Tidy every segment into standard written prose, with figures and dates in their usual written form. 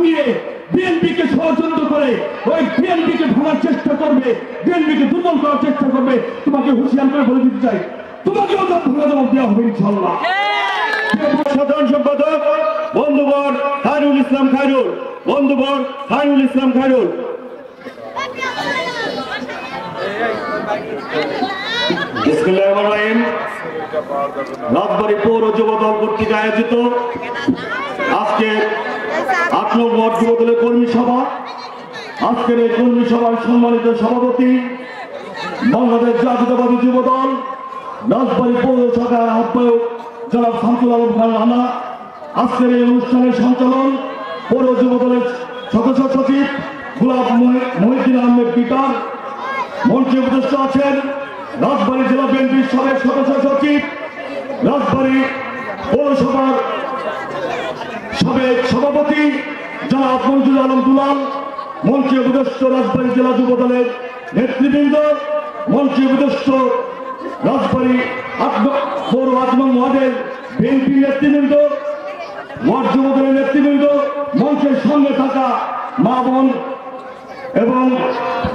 ভাঙিয়ে বিএনপিকে ষড়যন্ত্র করে ওই বিএনপিকে ভাঙার চেষ্টা করবে, বিএনপিকে দুর্বল করার চেষ্টা করবে, তোমাকে হুঁশিয়ার করে বলে দিতে চাই, তোমাকেও তো ভাঙা জবাব দেওয়া হবে ইনশাআল্লাহ। সাধারণ সম্পাদক বন্ধুবর খায়রুল ইসলাম খায়রুল, বন্ধুবর খায়রুল ইসলাম খায়রুল। রাজবাড়ী পৌর যুব দল কর্তৃক আয়োজিত আজকে 8 নং ওয়ার্ড যুব দলের কর্মী সভা। আজকের এই কর্মী সভার সম্মানিত সভাপতি বাংলাদেশ জাতীয়তাবাদী যুব দল রাজবাড়ী পৌর শাখার আহ্বায়ক জনাব শামসুল আলম খান রানা। আজকের এই অনুষ্ঠানের সঞ্চালন পৌর যুব দলের সদস্য সচিব গোলাপ মহিউদ্দিন আহমেদ পিটার। মঞ্চে উপস্থিত আছেন রাজবাড়ী জেলা বিএনপির সাবেক সদস্য সচিব, রাজবাড়ী পৌরসভার সাবেক সভাপতি জনাব মঞ্জুর আলম দুলাল। মঞ্চে উপস্থিত রাজবাড়ী জেলা যুব দলের নেতৃবৃন্দ, মঞ্চে উপস্থিত রাজবাড়ী পৌর 8 নং ওয়ার্ডের বিএনপি নেতৃবৃন্দ, ওয়ার্ড যুব দলের নেতৃবৃন্দ, মঞ্চের সঙ্গে থাকা মা বোন এবং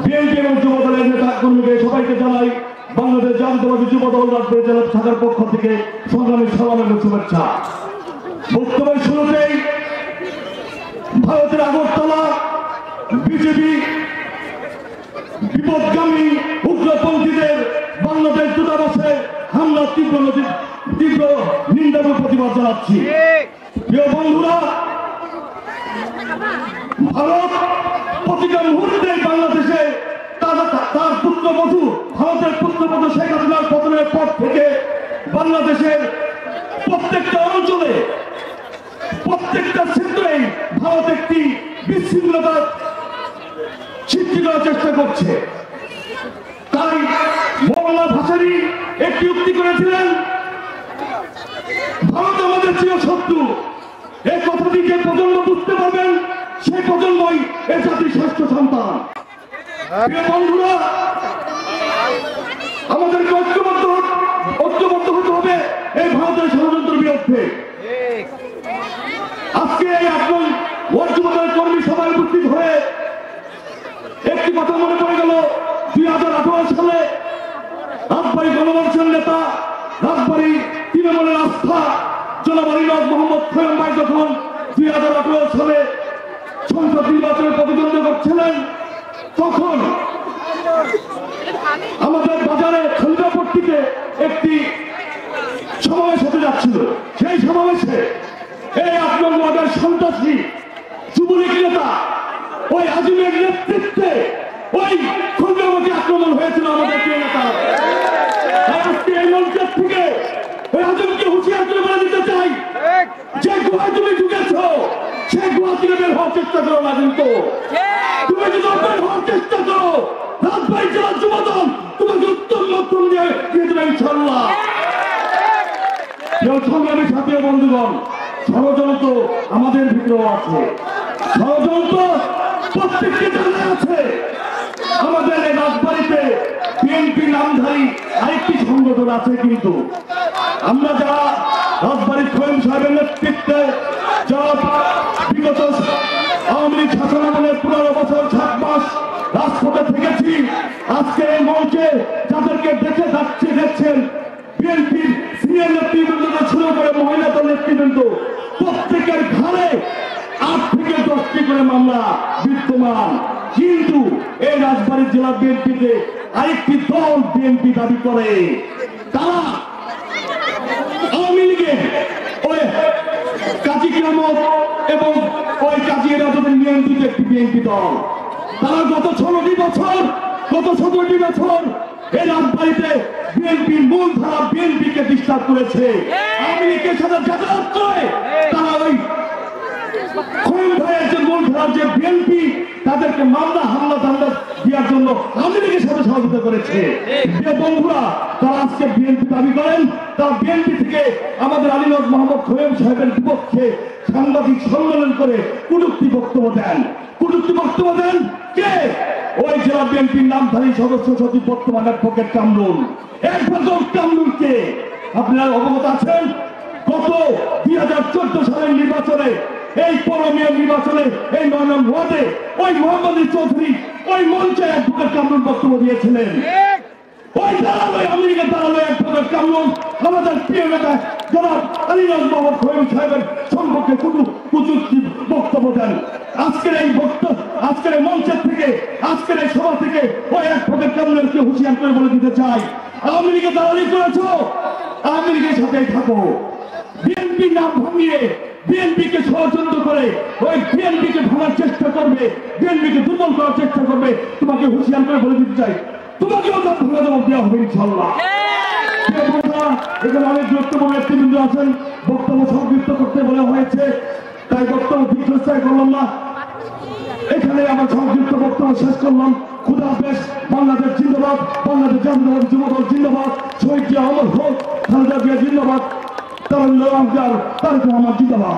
বিএনপি এবং যুব দলের নেতা কর্মীকে সবাইকে জানাই বাংলাদেশ জাতীয়তাবাদী যুব দল রাজবাড়ী জেলা শাখার পক্ষ থেকে সংগ্রামী সালাম এবং শুভেচ্ছা। বক্তব্যের শুরুতেই ভারতের আগরতলা বিজেপি বিপদগামী উগ্রপন্থীদের বাংলাদেশ দূতাবাসে হামলা তীব্র নিন্দা এবং প্রতিবাদ জানাচ্ছি। প্রিয় বন্ধুরা, ভারত প্রতিটা মুহূর্তে বাংলাদেশে তার পুত্রবধূ, ভারতের পুত্রবধূ শেখ হাসিনার পতনের পর থেকে বাংলাদেশের প্রত্যেকটা অঞ্চলে, প্রত্যেকটা ক্ষেত্রে ভারত একটি বিশৃঙ্খলতা সৃষ্টি করার চেষ্টা করছে। তাই মৌলানা ভাসানী একটি উক্তি করেছিলেন, ভারত আমাদের চির শত্রু। এই কথাটি যে প্রজন্ম বুঝতে পারবেন, সেই প্রজন্মই এ জাতির শ্রেষ্ঠ সন্তান। বন্ধুরা, আমাদেরকে ঐক্যবদ্ধ হতে হবে এই ভারতের ষড়যন্ত্রের বিরুদ্ধে। আজকে এই আপন ওয়ার্ড যুব দলের কর্মী সভায় উপস্থিত হয়ে একটি কথা মনে পড়ে গেল। 2018 সালে রাজবাড়ী গণমঞ্চের নেতা, রাজবাড়ী তৃণমূলের আস্থা জনাব আলীনওয়াজ মোহাম্মদ খোয়েম ভাই যখন 2018 সালে সংসদ নির্বাচনে প্রতিদ্বন্দ্বিতা করছিলেন, তখন আমাদের বাজারে খলিফাপট্টিতে একটি সমাবেশ হতে যাচ্ছিল। সেই সমাবেশে এই 8 নং ওয়ার্ডের সন্ত্রাসী যুবলীগ নেতা ওই আজিমের নেতৃত্বে ওই খলিফাপট্টি আক্রমণ হয়েছিল আমাদের প্রিয় নেতা। আজকে এই মঞ্চের থেকে ওই আজিমকে হুঁশিয়ার করে বলে দিতে চাই, যে গুহায় তুমি ঢুকেছ সেই গুহা থেকে বের হওয়ার চেষ্টা করো না। কিন্তু তুমি যদি বের হওয়ার চেষ্টা করো, রাজবাড়ী জেলার যুব দল তোমাকে উত্তম লক্ষণ দিয়ে দেবে ইনশাআল্লাহ। সংগ্রামী সাথী বন্ধুগণ, ষড়যন্ত্র আমাদের ভিতরেও আছে, ষড়যন্ত্র প্রত্যেকটি জায়গায় আছে। আমাদের এই রাজবাড়ীতে বিএনপি নামধারী আরেকটি সংগঠন আছে, কিন্তু আমরা যারা রাজবাড়ী খোয়েম সাহেবের নেতৃত্বে বিগত আওয়ামী লীগ শাসনামলের 15 বছর 7 মাস রাজপথে থেকেছি, আজকে এই মঞ্চে যাদেরকে দেখছেন বিএনপির সিনিয়র নেতৃবৃন্দ শুরু করে মহিলা দল নেতৃবৃন্দ, প্রত্যেকের ঘরে 8 থেকে 10টি করে মামলা বিদ্যমান। কিন্তু এই রাজবাড়ী জেলা বিএনপিতে আরেকটি দল বিএনপি দাবি করে, তারা আওয়ামী লীগের ওই কাজী কিয়ামত এবং ওই কাজী এরাজুদ্দিন নিয়ন্ত্রিত একটি বিএনপি দল। তারা গত 16টি বছর, গত 17টি বছর এই রাজবাড়ীতে বিএনপির মূল ধারা বিএনপিকে ডিস্টার্ব করেছে। আওয়ামী লীগের সাথে যাতায়াত করে তারা ওই খোয়েম ভাইয়ের যে মূল ধারার যে বিএনপি, তাদেরকে মামলা হামলা দামলা দেওয়ার জন্য আওয়ামী লীগের সাথে সহযোগিতা করেছে। বন্ধুরা, তারা আজকে বিএনপি দাবি করেন, তারা বিএনপি থেকে আমাদের আলীনওয়াজ মোহাম্মদ খোয়েম সাহেবের বিপক্ষে সাংবাদিক সম্মেলন করে কটূক্তি বক্তব্য দেন। কটূক্তি বক্তব্য দেন কে? ওই জেলা বিএনপির নামধারী সদস্য সচিব বর্তমান অ্যাডভোকেট কামরুল। অ্যাডভোকেট কামরুলকে আপনারা অবগত আছেন, গত 2014 সালের নির্বাচনে এই পরমীয় নির্বাচনে এই ৯ নং ওয়ার্ডে ওই মোহাম্মদ চৌধুরী ওই মঞ্চে অ্যাডভোকেট কামরুল বক্তব্য দিয়েছিলেন। ওই দাঁড়ালো আমেরিকা দাঁড়ালো অ্যাডভোকেট কামরুল আমাদের প্রিয় নেতা জনাব আলীরাজ মোহাম্মদ খৈরুল সাহেবের সম্পর্কে কুচুক্তি বক্তব্য দেন। আজকের এই আজকের এই মঞ্চের থেকে আজকের এই সভা থেকে ওই অ্যাডভোকেট কামরুলকে হুঁশিয়ার করে বলে দিতে চাই, আওয়ামী লীগে দালালি করেছো, আওয়ামী লীগের সাথেই থাকো। বিএনপি নাম ভাঙিয়ে বিএনপিকে ষড়যন্ত্র করে ওই বিএনপিকে ভাঙার চেষ্টা করবে, বিএনপিকে দুর্বল করার চেষ্টা করবে, তোমাকে হুঁশিয়ার করে বলে দিতে চাই, তোমাকেও তার ভাঙা জবাব দেওয়া হবে ইনশাল্লাহ। এখানে অনেক গুরুত্বপূর্ণ নেতৃবৃন্দ আছেন, বক্তব্য সংক্ষিপ্ত করতে বলা হয়েছে, তাই বক্তব্য দীর্ঘস্থায়ী করলাম না, এখানে আমার সংক্ষিপ্ত বক্তব্য শেষ করলাম। খুদা হাফেজ। বাংলাদেশ জিন্দাবাদ, বাংলাদেশ জাতীয়তাবাদী যুবদল জিন্দাবাদ, শহীদ জিয়া অমর হোক, খালেদা জিয়া জিন্দাবাদ, তারেক রহমান জিন্দাবাদ।